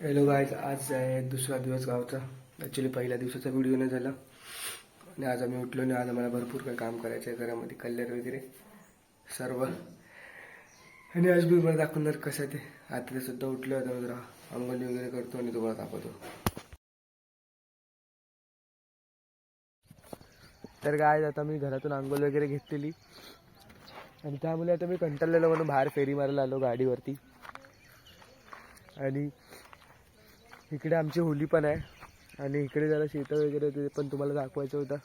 Hello guys, आज आहे दुसरा दिवस गावचा. ॲक्च्युली पहिल्या दिवसाचा व्हिडिओ नाही झाला आणि आज आम्ही उठलो आणि आज आम्हाला भरपूर काही काम करायचं आहे घरामध्ये, कलर वगैरे सर्व. आणि आज मी मला दाखवणार कसं ते. आता ते सुद्धा उठलो, आता मी जरा अंघोळी वगैरे करतो आणि तुम्हाला दाखवतो. तर गाईज, आता मी घरातून अंघोळ वगैरे घेतलेली आणि त्यामुळे आता मी कंटाळलेलो म्हणून बाहेर फेरी मारायला आलो गाडीवरती. आणि इकडे आमची होली पण आहे आणि इकडे जरा शेतं वगैरे ते पण तुम्हाला दाखवायचं होतं.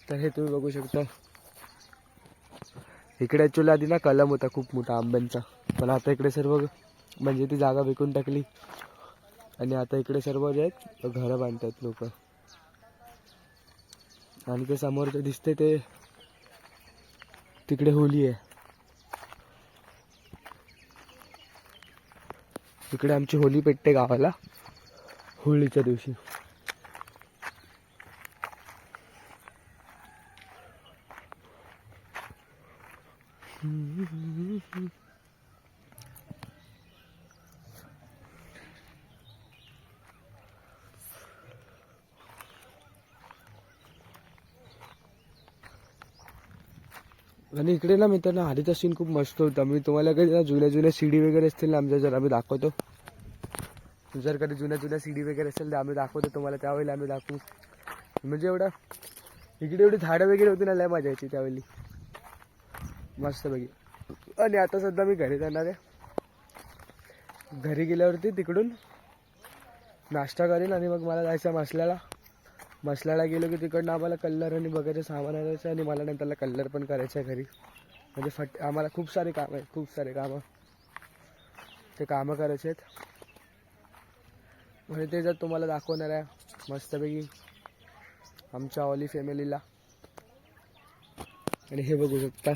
तर हे तुम्ही बघू शकता. इकडे ॲक्च्युली आधी ना कलम होता खूप मोठा आंब्यांचा, पण आता इकडे सर्व म्हणजे ती जागा विकून टाकली आणि आता इकडे सर्व जे आहेत घरं बांधतात लोक. आणि ते समोर जे दिसते ते तिकडे होली आहे. इकडे आमची होली पेटते गावाला होळीच्या दिवशी. आणि इकडे ना मित्रांनो आधीचा सीन खूप मस्त होता. मी तुम्हाला कधी ना जुन्या सीडी वगैरे असतील ना आमच्या, जर आम्ही दाखवतो. जर कधी जुन्या सीडी वगैरे असेल तर आम्ही दाखवतो तुम्हाला, त्यावेळेला आम्ही दाखवू. म्हणजे एवढा इकडे एवढी झाडं वगैरे होती ना, लय मजा यायची त्यावेळी मस्त पैकी. आणि आता सध्या मी घरी जाणार आहे. घरी गेल्यावरती तिकडून नाश्ता करेन आणि मग मला जायचं मसल्याला गेलो की तिकडनं आम्हाला कलर आणि बघायचं सामान आणायचं आणि मला नंतरला कलर पण करायचं आहे घरी. म्हणजे आम्हाला खूप सारे कामं आहेत, खूप सारे कामं. ते कामं करायचे आहेत म्हणजे ते जर तुम्हाला दाखवणार आहे मस्तपैकी आमच्या ऑली फॅमिलीला. आणि हे बघू शकता.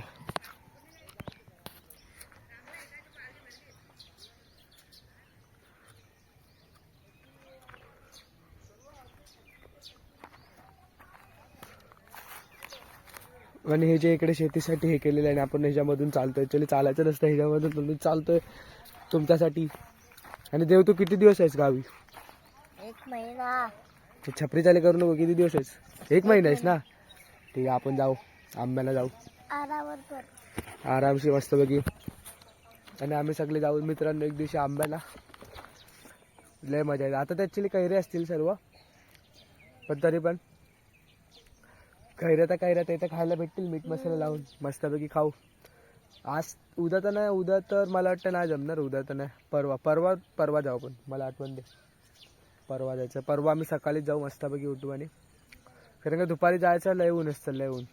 आणि हे जे इकडे शेतीसाठी हे केलेलं आहे आणि आपण ह्याच्यामधून चालतोय. ॲक्च्युली चालायचं नसतं, ह्याच्यामधून तुम्ही चालतोय तुमच्यासाठी. आणि देव, तू किती दिवस आहेस गावी? 1 महिना. छपरी चाले करू नको. किती दिवस आहेस? 1 महिना आहेस ना? ठीक आहे, आपण जाऊ आंब्याला जाऊ आरावर कर. आरामशी मस्तपैकी. आणि आम्ही सगळे जाऊ मित्रांनो एक दिवशी आंब्याला. लय मजा येईल. आता तर ॲक्च्युली कैरे असतील सर्व, पण तरी पण कैऱ्या ते तर खायला भेटतील मीठ मसाला लावून मस्तपैकी खाऊ. आज उद्या तर नाही, उद्या तर मला वाटतं नाही जमणार. उद्या तर नाही, परवा जाऊ. पण मला आठवण दे, परवा जायचं. परवा आम्ही सकाळीच जाऊ मस्तपैकी उठू. आणि कारण का दुपारी जायचं लय ऊन असतं, लय ऊन.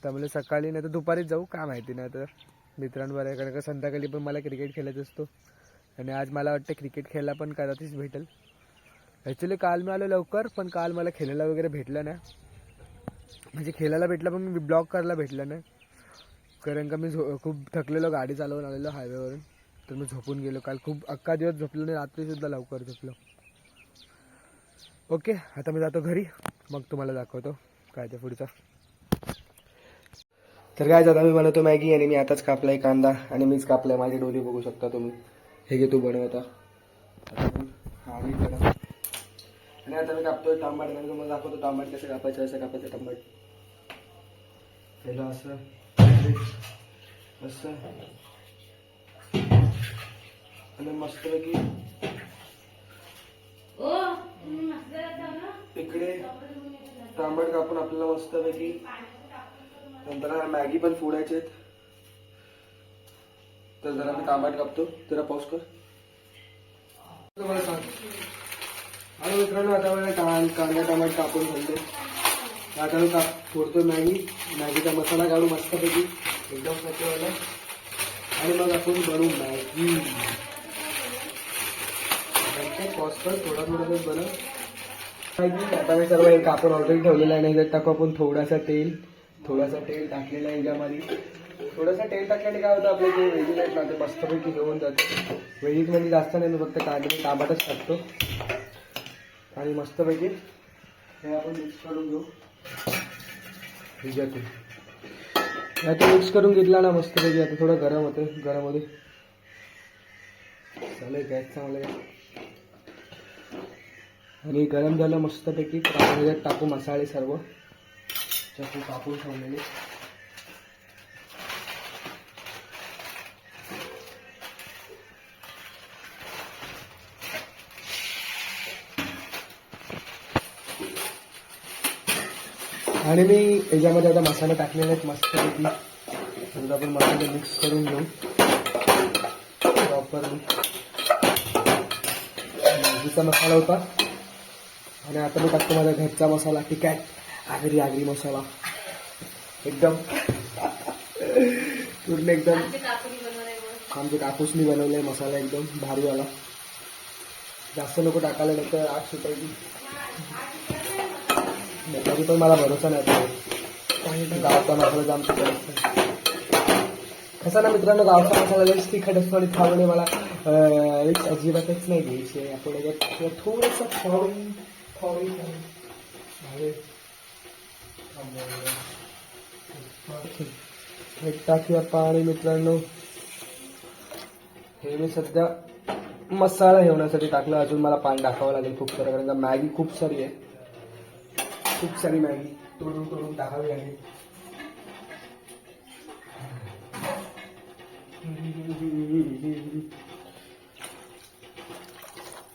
त्यामुळे सकाळी नाही तर दुपारीच जाऊ, काय माहिती नाही तर मित्रांवर आहे. कारण का संध्याकाळी पण मला क्रिकेट खेळायचं असतो आणि आज मला वाटतं क्रिकेट खेळायला पण कदाचित भेटेल. ॲक्च्युली काल मी आलो लवकर, पण काल मला खेळायला वगैरे भेटलं नाही. म्हणजे खेळायला भेटलं पण मी ब्लॉग करायला भेटलं नाही. कारण का मी खूप थकलेलो, गाडी चालवून आलेलो हायवेवरून. तर मी झोपून गेलो काल. खूप अख्खा दिवस झोपलो नाही, रात्रीसुद्धा लवकर झोपलो. ओके, आता मी जातो घरी, मग तुम्हाला दाखवतो काय ते पुढचं. तर काय आता मी बनवतो मॅगी आणि मी आताच कापलाय कांदा आणि मीच कापलाय. माझी डोली बघू शकता तुम्ही. हे घे तू बनवता. आणि आता मी कापतोय टमाट. आणि तुम्हाला दाखवतो टमाट कसं कापायचं टमाट. पहिलं असं असं आणि मस्तपैकी इकडे टमाट कापून आपल्याला मस्तपैकी नंतर मॅगी पण फोडायचे आहेत. तर जरा मी टमाट कापतो, जरा पाऊस कर. आणि मित्रांनो आता मला कांदा टमाट कापून ठेवले. आता मी फोडतो मॅगीचा मसाला काढू मस्तपैकी एकदम स्वच्छवाला. आणि मग आपण बनवू मॅगी. पाऊस कर, थोडा बनव मॅगी. आता मी सर्व हे कापून ऑलरेडी ठेवलेलं आहे. नाही टाकू आपण थोडासा तेल टाकलेलं आहे याच्यामध्ये. थोडंसं तेल टाकल्याने काय होतं, आपले जे व्हेजिज आहेत ना ते मस्तपैकी घेऊन जाते. व्हेजिज म्हणजे जास्त नाही, मी फक्त कांदे टमाटच टाकतो आणि मस्तपैकी हे आपण मिक्स करून घेऊ. आता मिक्स करून घेतला ना मस्तपैकी. आता थोडं गरम होते. चालेल गॅस चांगलं आहे. आणि गरम झालं मस्तपैकी त्याच्यात टाकू मसाले सर्व चकू कापून ठेवलेले. आणि मी याच्यामध्ये आता मसाले टाकलेले आहेत मस्तपैकी. आता आपण मसाले मिक्स करून घेऊ प्रॉपरली. भाजीचा मसाला होता आणि आता मी टाकतो माझा घरचा मसाला तिखट आगरी मसाला एकदम पूर्ण एकदम आमच्या कापूसनी बनवलाय मसाला एकदम भारीवाला. जास्त नको टाकायला नाही तर आग सुटायची. तरी पण मला भरोसा नाही गावचा मसाला जाम सुटायचा. कसा ना मित्रांनो गावचा मसाला लईच तिखट असतो आणि खावणे मला अजिबातच नाही घ्यायचे. आपण थोडंसं टाकूया पाणी मित्रांनो. हे मी सध्या मसाला ठेवण्यासाठी टाकलं. अजून मला पाणी टाकावं लागेल खूप सारं कारण का मॅगी खूप सारी आहे. खूप सारी मॅगी तोडून टाकावी लागेल.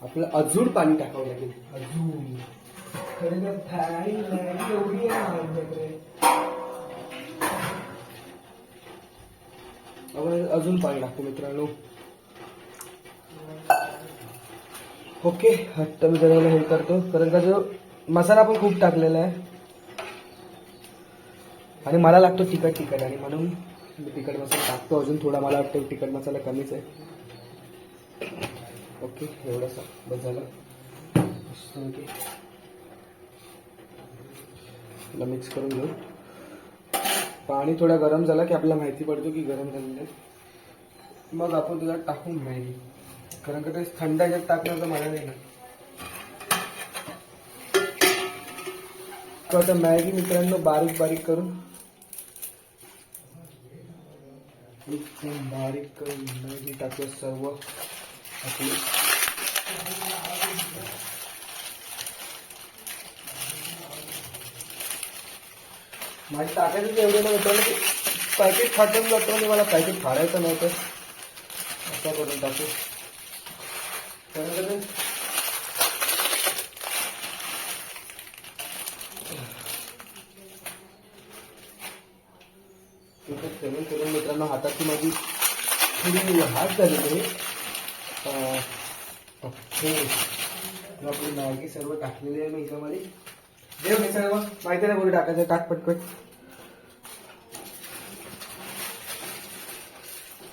आपलं अजून पाणी टाकावं लागेल. अजून आपण अजून पाणी टाकू मित्रांनो. ओके हट्ट मी जरा हे करतो कारण का जो मसाला पण खूप टाकलेला आहे आणि मला लागतो तिखट आणि म्हणून मी तिखट मसाला टाकतो. अजून थोडा मला वाटतं तिखट मसाला कमीच आहे. ओके एवढंसा बस झालं. मिक्स करून घेऊ. पाणी थोडा गरम झाला की आपल्याला माहिती पडतो की गरम झालेलं आहे. मग आपण त्याला टाकून मॅगी कारण का ते थंड ह्याच्यात टाकणार तर मला नाही ना. तर आता मॅगी मित्रांनो बारीक करून एकदम बारीक करून मॅगी टाकूया सर्व आपली. माझी टाकायचं एवढं नाही होतं की पॅकेट फाटून जातो आणि मला पॅकेट फाडायचं नव्हतं. असं करून टाकू पेमेंट करून मित्रांनो हाताची माझी थोडी हात झालेली आहे. ओके आपली मॅगी सर्व टाकलेली आहे मी ह्याच्यामध्ये. देव मी सर्व माहिती नाही बोलू टाकायचं. टाक पटपट.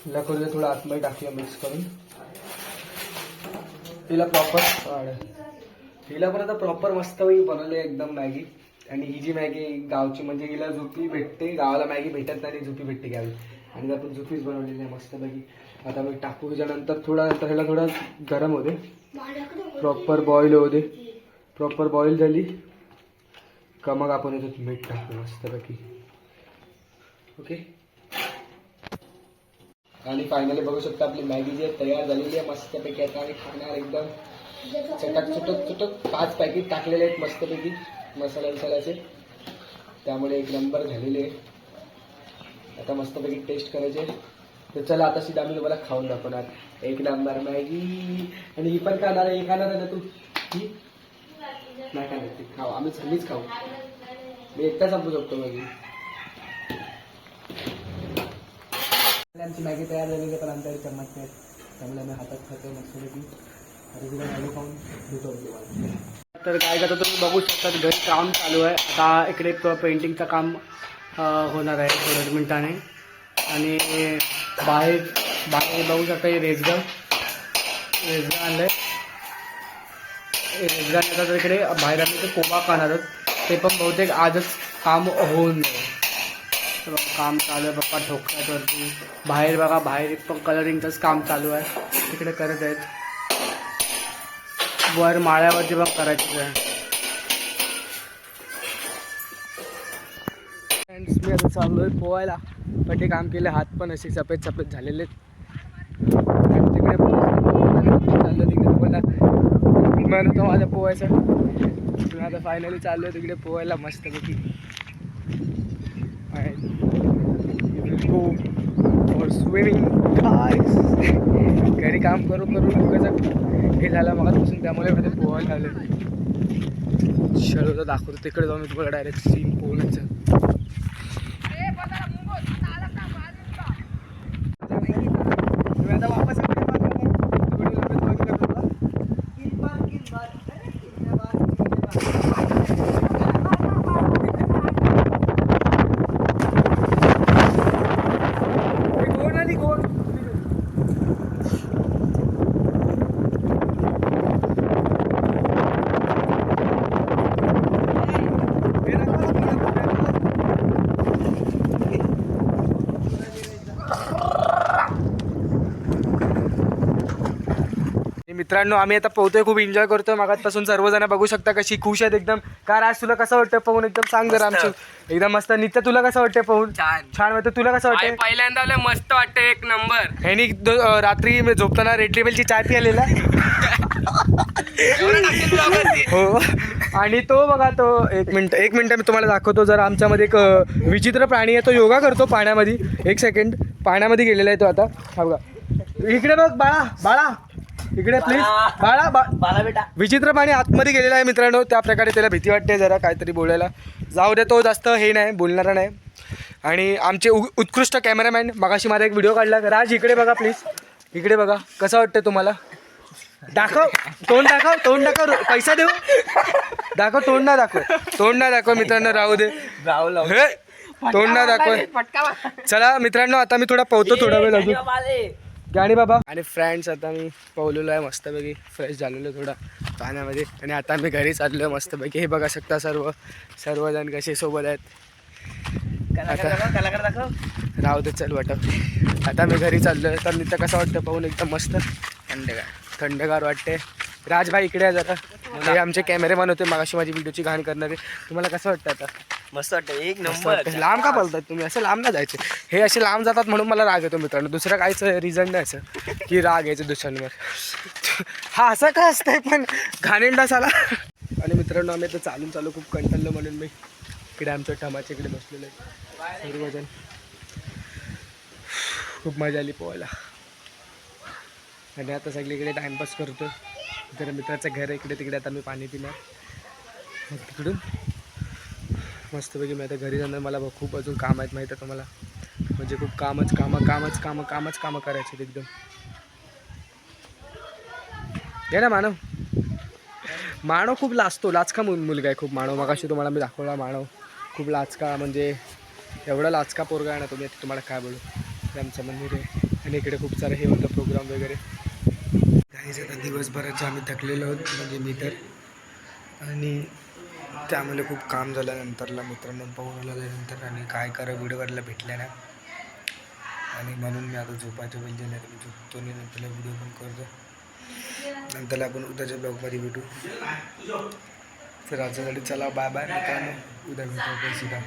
हिला करूया थोडं आतमध्ये टाकूया मिक्स करून. हिला पण आता प्रॉपर मस्त बनवले एकदम मॅगी. आणि ही जी मॅगी गावची म्हणजे हिला झोपी भेटते. गावाला मॅगी भेटत नाही झोपी भेटते गावी आणि आपण झोपीच बनवलेली आहे मस्त मॅगी. आता मी टाकू त्याच्यानंतर ह्याला थोडा गरम होते प्रॉपर बॉईल होऊ दे. प्रॉपर बॉईल झाली का मग आपण याच्यात मीठ टाकू मस्तपैकी. ओके आणि फायनली बघू शकता आपली मॅगी जी तयार झालेली आहे मस्तपैकी. आता आम्ही खाणार एकदम चटक 5 पॅकेट टाकलेले आहेत मस्तपैकी मसाल्याचे. त्यामुळे एक नंबर झालेले आहे. आता मस्तपैकी टेस्ट करायचे. तर चला आता सीधा मी तुम्हाला खाऊन दाखवणार एक नंबर मॅगी. आणि ही पण खाणार आहे. ही खाणार आहे ना तू? ही नाही खाणार ती. खाऊ आम्ही सगळीच खाऊ. मी एकटा संपू शकतो मॅगी. आमची मॅगी तयार झालेली पण आमच्या चम्मच नाही त्यामुळे आम्ही हातात खातो मस्तपैकी. अरे तिला मॅगी खाऊन भेटतो तुम्हाला. तर काय करतो तुम्ही बघू शकता घरी काम चालू आहे. आता इकडे पेंटिंगचं काम होणार आहे थोड्या मिनिटाने. आणि बाहेर बघू शकता हे रेजगा आणलं आहे. रेजगा आणलं तर इकडे बाहेर आम्ही ते कोबा खाणार आहोत. ते पण बहुतेक आजच काम होऊन जाईल. तर काम चालू आहे पप्पा ठोकतात वरती. बाहेर बघा बाहेर पण कलरिंगचंच काम चालू आहे तिकडे करत आहेत. वर माळ्यावरती पण करायचं आहे. फ्रेंड्स मी आता चाललो आहे पोहायला. पण ते काम केलं हात पण असे सफेद झालेले आहेत. तिकडे प्लॅन होता माझा पोहायचा. पण आता फायनली चाललो आहे तिकडे पोहायला मस्तपैकी. Go for swimming guys. घरी काम करू करू कसं हे झालं मगापासून, त्यामुळे मध्ये पोहायला आलं. चलो तर दाखवतो तिकडे जाऊन मी तुम्हाला डायरेक्ट सीन पोहण्याचं. मित्रांनो आम्ही आता पोहतोय, खूप एन्जॉय करतोय. मागापासून सर्वजण बघू शकता कशी खुश आहेत एकदम. कार आज तुला कसं वाटतं पोहून? एकदम सांग जरा. आमचं एकदम मस्त. नित्य तुला कसं वाटतं पोहून? छान वाटतं. तुला कसं वाटतं? पहिल्यांदा आलं, मस्त वाटतं, एक नंबर. ह्यानी रात्री मी झोपताना रेड लेबलची चाय पिलेला. हो. आणि तो बघा, तो एक मिनिट मी तुम्हाला दाखवतो जरा. आमच्यामध्ये एक विचित्र प्राणी आहे, तो योगा करतो पाण्यामध्ये. एक सेकंड, पाण्यामध्ये गेलेला आहे तो आता. हा बघा, इकडे बघ बाळा, इकडे प्लीज. बाळा बेटा, विचित्र प्राणी आतमध्ये गेलेला आहे मित्रांनो. त्या प्रकारे त्याला भीती वाटते जरा काहीतरी बोलायला. जाऊ दे, तो जास्त हे नाही, बोलणारा नाही. आणि आमचे उत्कृष्ट कॅमेरामॅन मगाशी माझा एक व्हिडिओ काढला. राज इकडे बघा प्लीज, इकडे बघा. कसं वाटतं तुम्हाला? दाखव तोंड, दाखव. पैसा देऊ? दाखव. तोंड ना दाखव मित्रांनो. राहू दे, हे तोंड ना दाखव. चला मित्रांनो, आता मी थोडा पोहतो, थोडा वेळ अजून. गाणी बाबा. आणि फ्रेंड्स, आता मी पोहलेलो आहे मस्तपैकी, फ्रेश झालेलो थोडा पाण्यामध्ये. आणि आता मी घरी चाललो आहे मस्तपैकी. हे बघा शकता सर्वजण कसे सोबत आहेत. कलाकार दाखव. राहू दे, चल वाटप. आता मी घरी चाललो आहे. तर नित्य कसं वाटतं पाहून? एकदम मस्त थंडगार वाटते. राजभाई इकडे आहे जरा. हे आमचे कॅमेरेमॅन होते मगाशी माझी व्हिडिओची घाण करणारे. तुम्हाला कसं वाटतं आता? मस्त वाटतं, एक नंबर. लांब का बोलतात तुम्ही? असं लांब ना जायचे. हे असे लांब जातात म्हणून मला राग येतो मित्रांनो. दुसरं काहीच रिझन नाही असं की राग यायचं दुसऱ्यांवर. हा असं काय असतंय पण घाणेरडा साला. आणि मित्रांनो आम्ही आता चालू खूप कंटाळलो म्हणून मी इकडे आमच्या टमाच्या इकडे बसलेलो आहे सर्वजण. खूप मजा आली पोहायला. आणि आता सगळीकडे टाइमपास करतो. जरा मित्राचं घर आहे इकडे तिकडे. आता मी पाणी पिणार, मग तिकडून मस्तपैकी मी आता घरी जाणार. मला खूप अजून काम आहेत माहीत आहे तुम्हाला. म्हणजे खूप कामच करायचे एकदम. हे ना मानव खूप लाचका मुलगा आहे खूप. मगाशी तुम्हाला मी दाखवला. मानव खूप लाचका, म्हणजे एवढा लाचका पोरगा आहे ना तुम्ही. तुम्हाला काय बोलू. आमचं मंदिर आहे आणि इकडे खूप सारं हे होतं प्रोग्राम वगैरे. काहीच आता दिवसभराचे आम्ही थकलेलो आहोत, म्हणजे मी तर. आणि त्यामुळे खूप काम झाल्यानंतरला मित्रांनो पाहून आल्यानंतर आणि काय करा व्हिडिओवरला भेटल्या ना. आणि म्हणून मी आता झोपायचं म्हणजे नाही तर मी झोपतो नाही. नंतरला व्हिडिओ पण करतो. नंतर आपण उद्याच्या ब्लॉगमध्ये भेटू. तर आजसाठी चला बाय मित्रांनो. उद्या भेटू आपण सुद्धा.